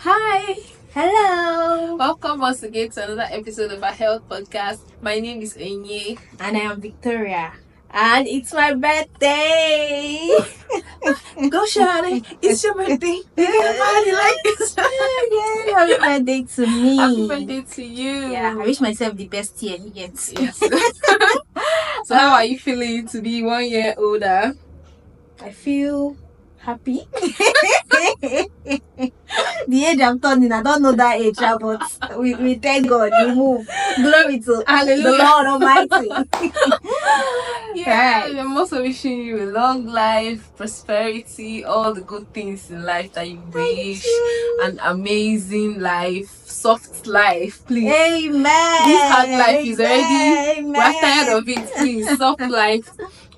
Hi, Hello, welcome once again to another episode of our health podcast. My name is Enye. and I am Victoria, and it's my birthday. Go Shani, it's your birthday. You can party like this. Yay, happy birthday to Happy me. birthday to you. Yeah, I wish myself the best year yet. Yes. So how are you feeling to be 1 year older? I feel happy. The age I'm turning, I don't know that age, but we thank God, we move. Glory to Hallelujah. the Lord Almighty. Yeah, Right. I'm also wishing you a long life, prosperity, all the good things in life that you wish, an amazing life, soft life, please. Amen. This hard life is already, Amen. we're tired of it, please. Soft life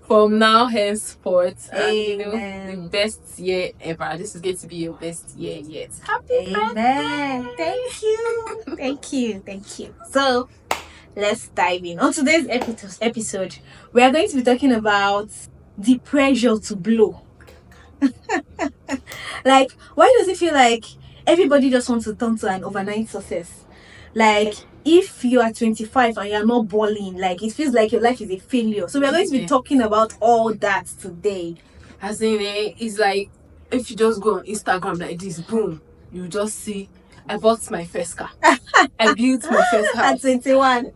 from now henceforth. And Amen. the best year ever. This is going to be your best year yet. Happy Amen. birthday. Thank you. Thank you. Thank you. So let's dive in. On today's episode, we are going to be talking about the pressure to blow. Like, why does it feel like everybody just wants to turn to an overnight success? Like, if you are 25 and you're not balling, like, it feels like your life is a failure. So, we are going to be talking about all that today. As in, it's like if you just go on Instagram like this, boom, you just see, I bought my first car. I built my first At house. 21.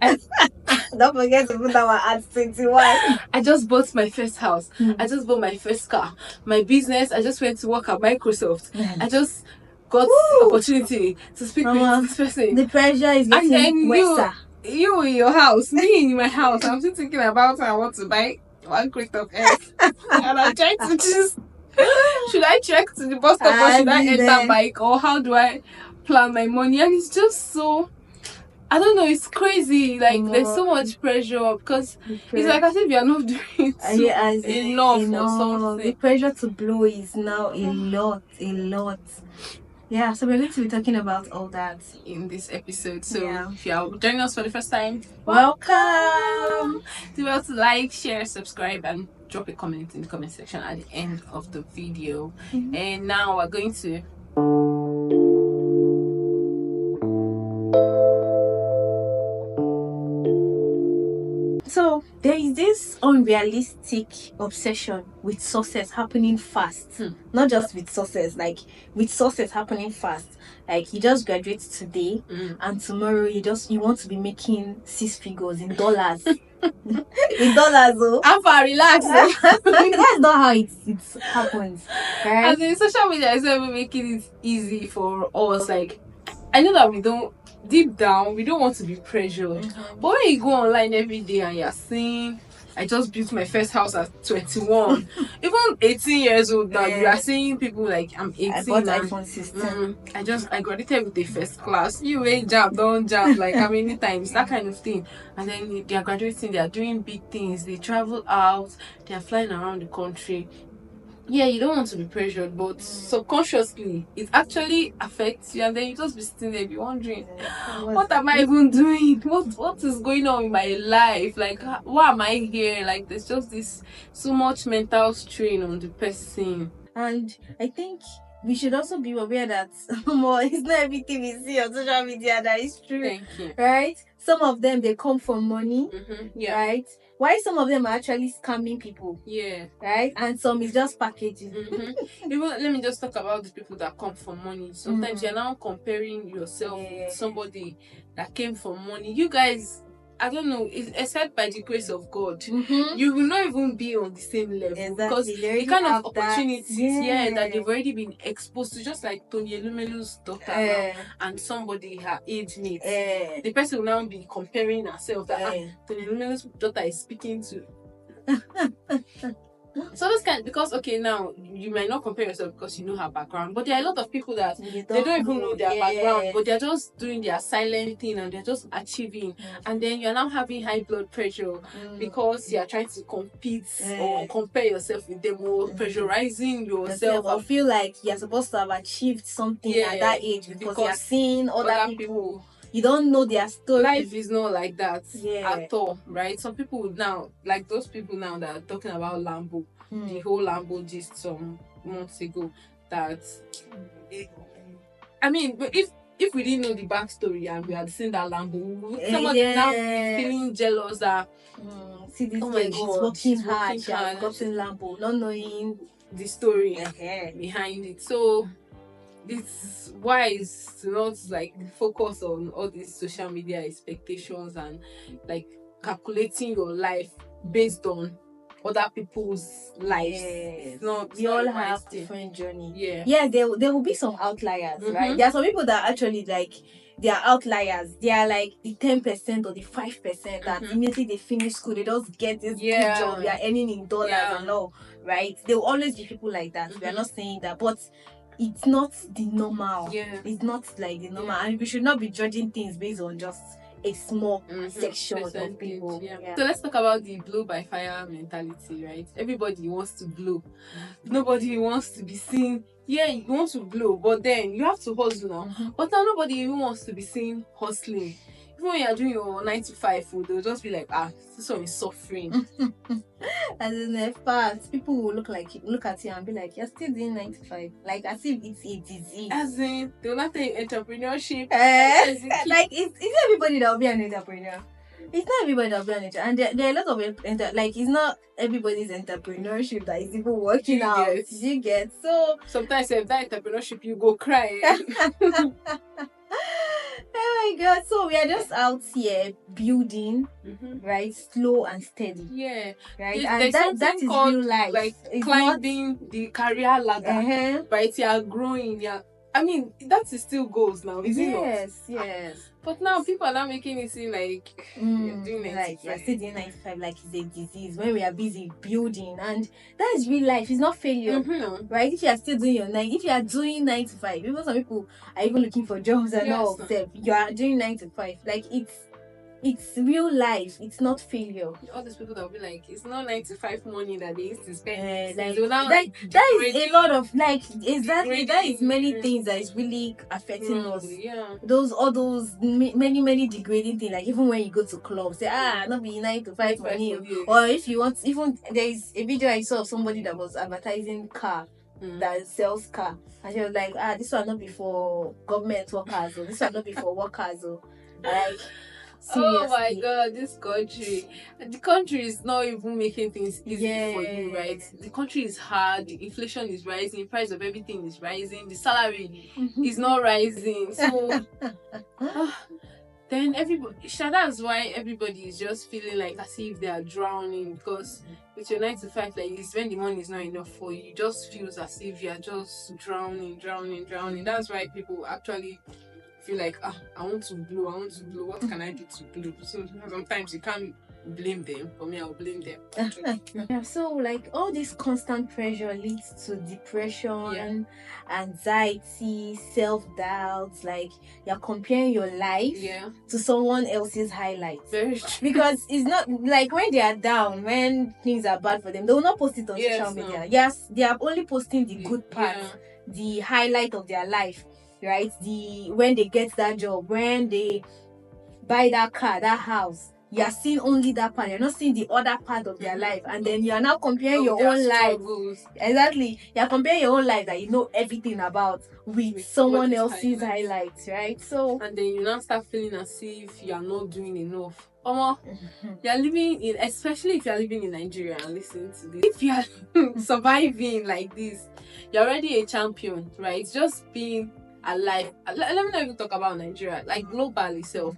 Don't forget to put that one at 21. I just bought my first house. Hmm. I just bought my first car. My business, I just went to work at Microsoft. Hmm. I just got Woo! opportunity to speak Mama, with this person. The pressure is And then getting worse. you in your house, me in my house. I'm still thinking about I want to buy 1 crate of eggs. And I'm trying to choose. Should I trek to the bus stop or should I enter bike, or how do I plan my money? And it's just so, I don't know, it's crazy. Like there's so much pressure because it's like as if you're not doing enough or something. The pressure to blow is now a lot. Yeah, so we're going to be talking about all that in this episode. So Yeah. if you are joining us for the first time, welcome. do well to like, share, subscribe, and drop a comment in the comment section at the end of the video. And now we're going to So there is this unrealistic obsession with success happening fast. Not just with success, like with success happening fast. Like you just graduate today and tomorrow you want to be making 6 figures in dollars. In dollars though. Alpha, relax. That's not how it happens. Right? As in social media is not even making it easy for us. Like I know that we don't, deep down, we don't want to be pressured. But when you go online every day and you're seeing, I just built my first house at 21, even 18 years old now, you are seeing people like I'm 18. I bought iPhone 16. I graduated with a first class. You ain't jump, don't jump, like how many times, that kind of thing. And then they are graduating, they are doing big things, they travel out, they are flying around the country. Yeah, you don't want to be pressured, but subconsciously it actually affects you, and then you just be sitting there be wondering, what am I even doing? What is going on in my life? Like, why am I here? Like, there's just this so much mental strain on the person. And I think we should also be aware that it's not everything we see on social media that is true. Thank you. Right? Some of them they come for money. Yeah. Right? Why some of them are actually scamming people. Yeah. Right? And some is just packaging. Even let me just talk about the people that come for money. Sometimes you're now comparing yourself with somebody that came for money. You guys, I don't know, except by the grace of God, you will not even be on the same level because the kind of opportunities that they've already been exposed to, just like Tony Elumelu's daughter now, and somebody her age mate, the person will now be comparing herself that Tony Elumelu's daughter is speaking to. So this kind, because okay, now you might not compare yourself because you know her background, but there are a lot of people that they don't even know their background, but they're just doing their silent thing and they're just achieving, and then you're now having high blood pressure because you're trying to compete or compare yourself with them, or pressurizing yourself or feel like you're supposed to have achieved something at that age because you're seeing other people. You don't know their story. Life is not like that at all, right? Some people now, like those people now that are talking about Lambo, the whole Lambo gist some months ago, that I mean, but if we didn't know the backstory and we had seen that Lambo, somebody would now be feeling jealous that see this oh my girl, she's God, working she's hard, working she has hard. gotten Lambo, not knowing the story uh-huh. behind it. So it's wise to not like focus on all these social media expectations and like calculating your life based on other people's lives. Yes. We We all a wise have thing. different journey. Yeah. There will be some outliers, Mhm. right? There are some people that actually like they are outliers. They are like the 10% or the 5% that Mhm. immediately they finish school, they just get this good Yeah. job. They are earning in dollars Yeah. and all, right? There will always be people like that. We are Mhm. not saying that, but it's not the normal. Yeah. It's not like the normal, Yeah. and we should not be judging things based on just a small section of Percentage, people. yeah. So let's talk about the blow by fire mentality, right? Everybody wants to blow. Nobody wants to be seen. Yeah, you want to blow, but then you have to hustle now. But now nobody even wants to be seen hustling. Even when you're doing your 9 to 5 food, they'll just be like, this one is suffering. As in the fact, people will look at you and be like, you're still doing 9 to 5. Like as if it's a disease. As in, they'll not take entrepreneurship. Like it's everybody that will be an entrepreneur. It's not everybody that will be an entrepreneur. And there are a lot of like it's not everybody's entrepreneurship that is even working out. You get so sometimes if that entrepreneurship you go cry. Oh my God! So we are just out here building, right, slow and steady. Yeah, right, and that is real life. Like it's climbing the career ladder, right? You are growing. Yeah, I mean that is still goals now, isn't it? Yes. But now people are not making it seem like you're doing like you're still doing 95 like it's a disease when we are busy building, and that is real life. It's not failure, right? If you are still doing if you are doing 9 to 5, even some people are even looking for jobs and all. You are doing 9 to 5, like it's real life. It's not failure. All these people that will be like, it's not 9 to 5 money that they used to spend. That is a lot of exactly. That is many things that is really affecting us. Yeah. All those many degrading things. Like even when you go to clubs, say not be 9 to 5 money. Or if you want, even there is a video I saw of somebody that was advertising car. That sells car, and she was like, this one not be for government workers, or this one not be for workers, or like. Seriously. Oh my God, this country. The country is not even making things easy for you, right? The country is hard, the inflation is rising, the price of everything is rising, the salary is not rising. So then that's why everybody is just feeling like as if they are drowning, because with your 9 to 5 like this, when the money is not enough for you, it just feels as if you are just drowning. That's why people actually feel like I want to blow. What can I do to blow? So sometimes you can't blame them. For me, I'll blame them. So like all this constant pressure leads to depression, anxiety, self-doubt. Like you're comparing your life to someone else's highlights. Very true. Because it's not like when they are down, when things are bad for them, they will not post it on social media. Yes, they are only posting the good parts, the highlight of their life. Right, when they get that job, when they buy that car, that house, you are seeing only that part. You're not seeing the other part of their life, and then you are now comparing your own life. Exactly, you are comparing your own life that you know everything about with someone else's highlights, right? So, and then you now start feeling as if you are not doing enough. You're living in, especially if you're living in Nigeria and listening to this. If you are surviving like this, you're already a champion, right? Just being alive. Let me not even talk about Nigeria, like global itself.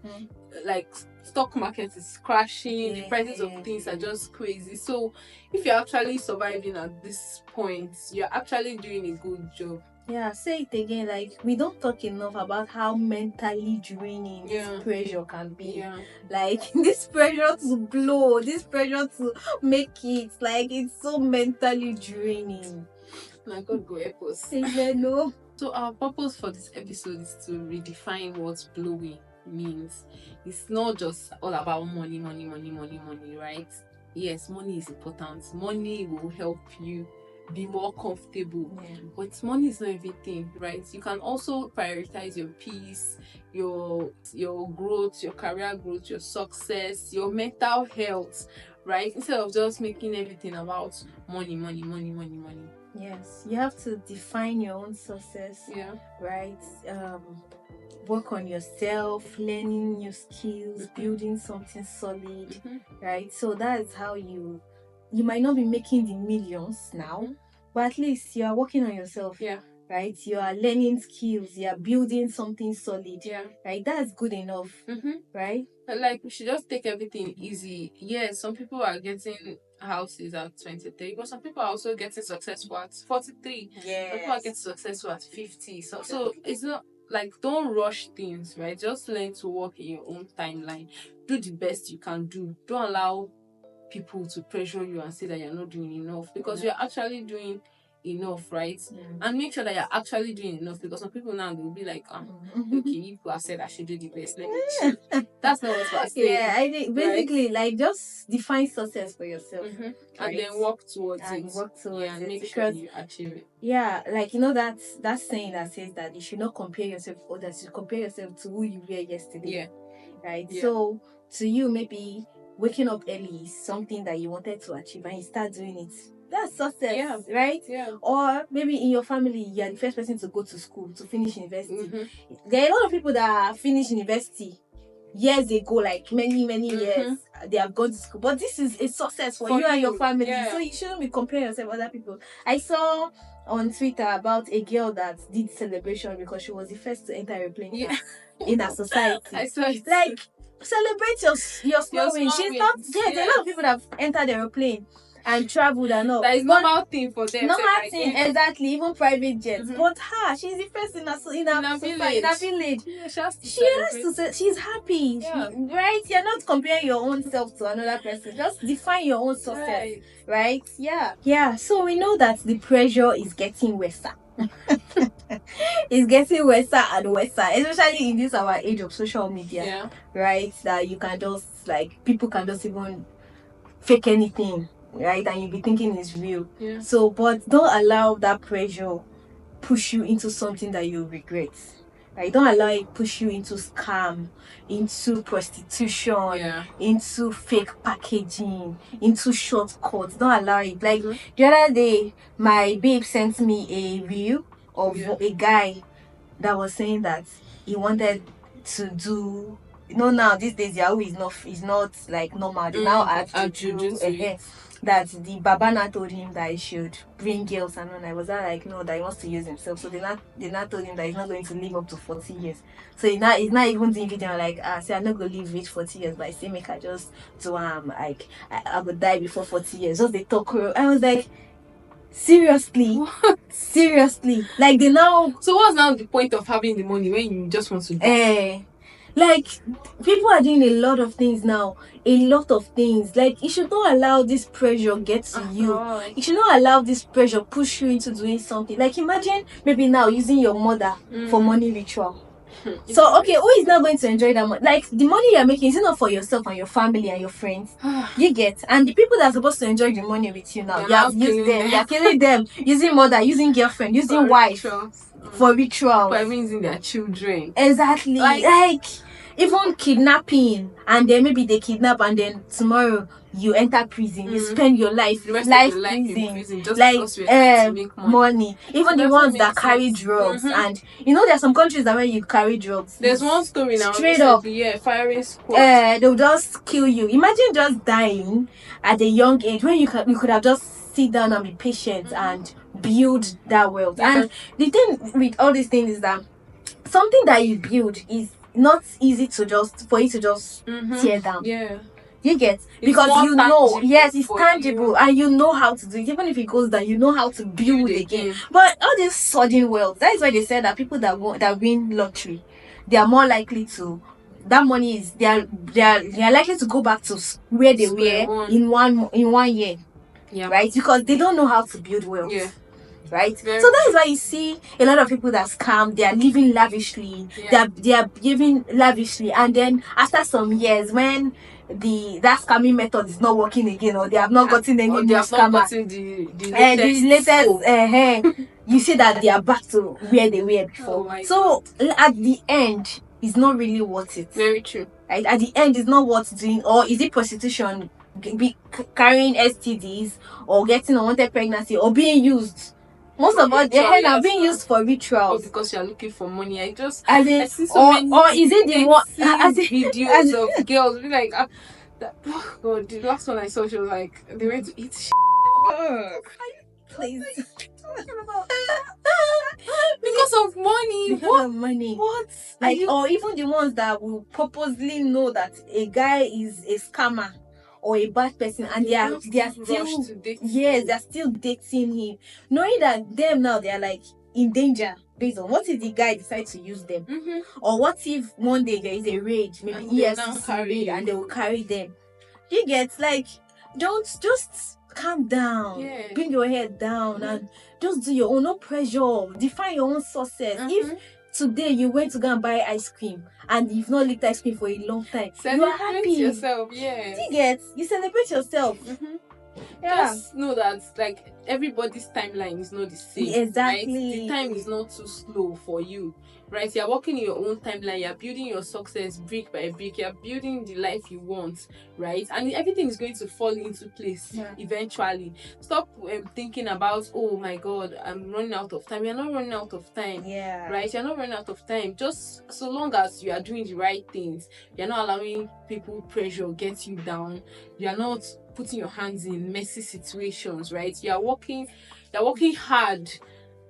Like stock market is crashing, the prices of things are just crazy. So if you're actually surviving at this point, you're actually doing a good job. Say it again. Like we don't talk enough about how mentally draining this pressure can be. Like this pressure to blow, this pressure to make it, like it's so mentally draining. My God, go help us. No. So our purpose for this episode is to redefine what blowing means. It's not just all about money, right? Yes, money is important. Money will help you be more comfortable, but money is not everything, right? You can also prioritize your peace, your growth, your career growth, your success, your mental health, right? Instead of just making everything about money. Yes, you have to define your own success, Yeah. right? Work on yourself, learning new skills, building something solid, right? So that's how you might not be making the millions now, but at least you are working on yourself. Yeah. Right? You are learning skills, you are building something solid. Yeah. Right? That's good enough. Right? Like, we should just take everything easy. Yes, some people are getting houses at 23, but some people are also getting successful at 43. Yeah. Some people are getting successful at 50. So it's not like, don't rush things, right? Just learn to work in your own timeline. Do the best you can do. Don't allow people to pressure you and say that you're not doing enough, because you're actually doing enough, right? And make sure that you're actually doing enough, because some people now will be like, okay, you have said I should do the best. Let me do. That's not what we're saying. Yeah, I think basically, like, just define success for yourself, Right? right? And then work towards And it. work towards and it, make because sure you achieve it. yeah, like, that saying that says that you should not compare yourself with others, you should compare yourself to who you were yesterday. Yeah. Right? Yeah. So to you, maybe waking up early is something that you wanted to achieve and you start doing it. That's success. Yeah. Right? Yeah. Or maybe in your family, you're the first person to go to school, to finish university. There are a lot of people that finish university years ago, like many years, they have gone to school. But this is a success for you and your family. Yeah. So you shouldn't be comparing yourself with other people. I saw on Twitter about a girl that did celebration because she was the first to enter a plane in her society. I saw it. Like, celebrate your small win. small She's not. wins. Yeah, there are a lot of people that have entered the airplane and traveled and all. That is normal thing for them. Normal like, thing, exactly. Even private jets. But her, she's the first in her village. Yeah, she has to say she's happy. Yeah. Right? You're not comparing your own self to another person. Just define your own success. Right? Yeah. Yeah. So we know that the pressure is getting worse. It's getting worse and worse, especially in this our age of social media. Yeah. Right? That you can just, like, people can just even fake anything, right? And you'll be thinking it's real. Yeah. So, but don't allow that pressure push you into something that you regret. Right? Don't allow it push you into scam, into prostitution, into fake packaging, into shortcuts. Don't allow it. Like, the other day, my babe sent me a reel of a guy that was saying that he wanted to do. Now these days Yahoo is not like normal. They now add to do that the Babana told him that he should bring girls and all. I was like, no, that he wants to use himself. So they not told him that he's not going to live up to 40 years. So he's not even doing video like, say I'm not going to live reach 40 years, but I say make I just do like I would die before 40 years. Just they talk. I was like, seriously? What? Seriously? Like, they now. So what's now the point of having the money when you just want to like, people are doing a lot of things now. A lot of things. Like, you should not allow this pressure get to you. You should not allow this pressure push you into doing something. Like, imagine maybe now using your mother for money ritual. So, okay, who is not going to enjoy that money? Like, the money you're making is not for yourself and your family and your friends. You get? And the people that are supposed to enjoy the money with you now, you have used them. You're killing them. Using mother, using girlfriend, using wife. For rituals. For even using their children. Exactly. Like, even kidnapping, and then maybe they kidnap and then tomorrow you enter prison. You spend your life in prison just like because you have to make money. Even the ones that carry drugs, and there are some countries that when you carry drugs, there's one story now straight up, firing squad. They'll just kill you. Imagine just dying at a young age when you could have just sit down and be patient and build that wealth. And the thing with all these things is that something that you build is not easy for you to just tear down. Yeah. You get? Because you know, yes, it's tangible and you know how to do it. Even if it goes down, you know how to build again. But all this sudden wealth, that is why they said that people that win lottery, they are more likely to, that money is, they are likely to go back to where they were in one year. Yeah. Right? Because they don't know how to build wealth. Yeah. Right? So that is why you see a lot of people that scam, they are living lavishly, they are giving lavishly, and then after some years when that scamming method is not working again, or they have not gotten any new scammer, the latest you see that they are back to where they were before. So at the end, it's not really worth it. Very true. Right? At the end, it's not worth doing. Or is it prostitution, carrying STDs, or getting unwanted pregnancy, or being used Most of all, the hen are being Rituals, used for or rituals. because you're looking for money. I As I in, see so many or is it the one? As in, videos of girls be like, oh god, the last one I saw, she was like, they went to eat please. because of money. Because of money. What? Like, or even the ones that will purposely know that a guy is a scammer or a bad person, and they are still, yes, they're still dating him, knowing that them now they are like in danger. Based on what if the guy decides to use them, or what if one day there is a raid, maybe EFCC raid, and they will carry them. You get, like, don't, just calm down, bring your head down, and just do your own, no pressure, define your own success. If today you went to go and buy ice cream and you've not licked ice cream for a long time, you are happy yourself. You celebrate yourself. Just know that, like, everybody's timeline is not the same. Exactly. Right? The time is not too slow for you. Right? You're working in your own timeline, you're building your success brick by brick, you're building the life you want, right? And everything is going to fall into place eventually. Stop thinking about, oh my god, I'm running out of time. You're not running out of time. Right? You're not running out of time. Just so long as you are doing the right things, you're not allowing people pressure get you down, you're not putting your hands in messy situations, right? You're working hard,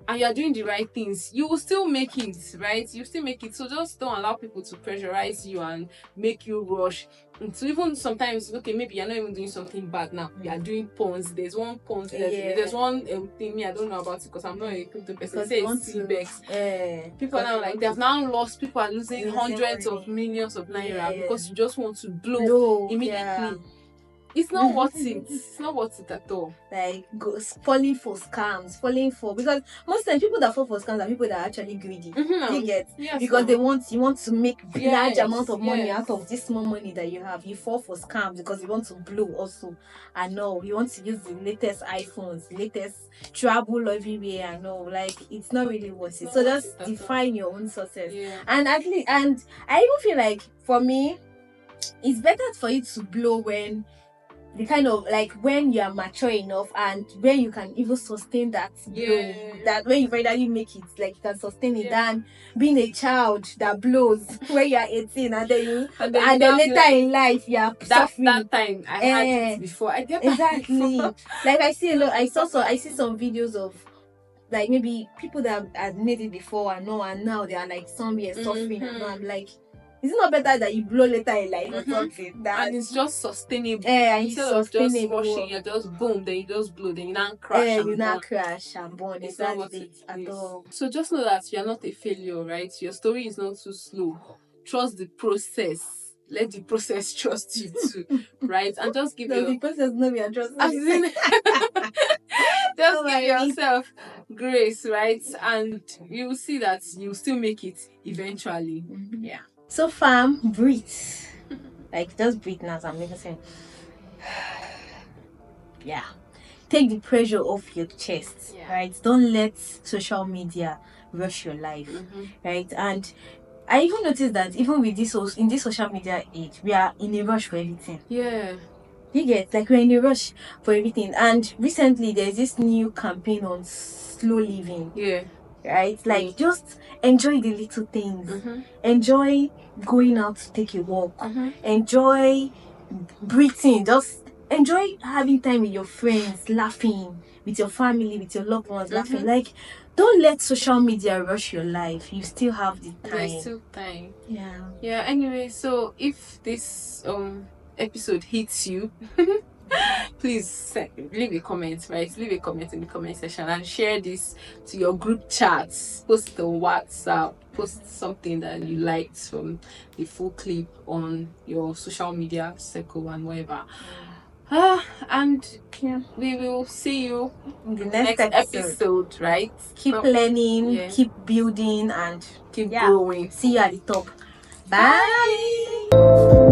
and you're doing the right things, you will still make it, right? You still make it. So just don't allow people to pressurize you and make you rush. And so even sometimes, okay, maybe you're not even doing something bad now. You are doing pawns. There's one pawns. There's one thing I don't know about it because I'm not a crypto person. Say it's CBEX. People are now like, they have now lost. People are losing hundreds of millions of naira because you just want to blow immediately. It's not worth it. It's not worth it at all. Like, falling for scams, because most times people that fall for scams are people that are actually greedy. You get, because you want to make large amount of money out of this small money that you have. You fall for scams because you want to blow also. I know you want to use the latest iPhones, the latest travel everywhere. I know, like, it's not really worth it. So just define your own success. And I even feel like, for me, it's better for you to blow when the kind of, like, when you are mature enough and when you can even sustain that blow, that when you finally make it, like, you can sustain it, than being a child that blows when you are 18 and then later in life you are suffering. That time I had it before. I get exactly. Like, I see some videos of, like, maybe people that have made it before and now they are like somewhere suffering, and I'm like, is it not better that you blow later in life or something? And it's just sustainable. Instead of just rushing, you just boom, then you just blow, then you now crash. Crash and burn. It's not worth it at all. So just know that you're not a failure, right? Your story is not too slow. Trust the process. Let the process trust you too, right? And just give the process know we are trusting. Just give yourself grace, right? And you will see that you still make it eventually. Yeah. So fam, breathe. Like, just breathe now. So I'm making sense. Take the pressure off your chest, right? Don't let social media rush your life, right? And I even noticed that even with in this social media age, we are in a rush for everything. You get, like, we're in a rush for everything. And recently there's this new campaign on slow living. Right? Like, just enjoy the little things. Enjoy going out to take a walk. Enjoy breathing. Just enjoy having time with your friends, laughing with your family, with your loved ones, laughing. Like, don't let social media rush your life. You still have the time. There's still time. Yeah. Anyway, so if this episode hits you, please leave a comment, right? Leave a comment in the comment section and share this to your group chats. Post on WhatsApp. Post something that you liked from the full clip on your social media circle and whatever. And we will see you in the next episode, right? Keep learning, keep building, and keep growing. See you at the top. Bye.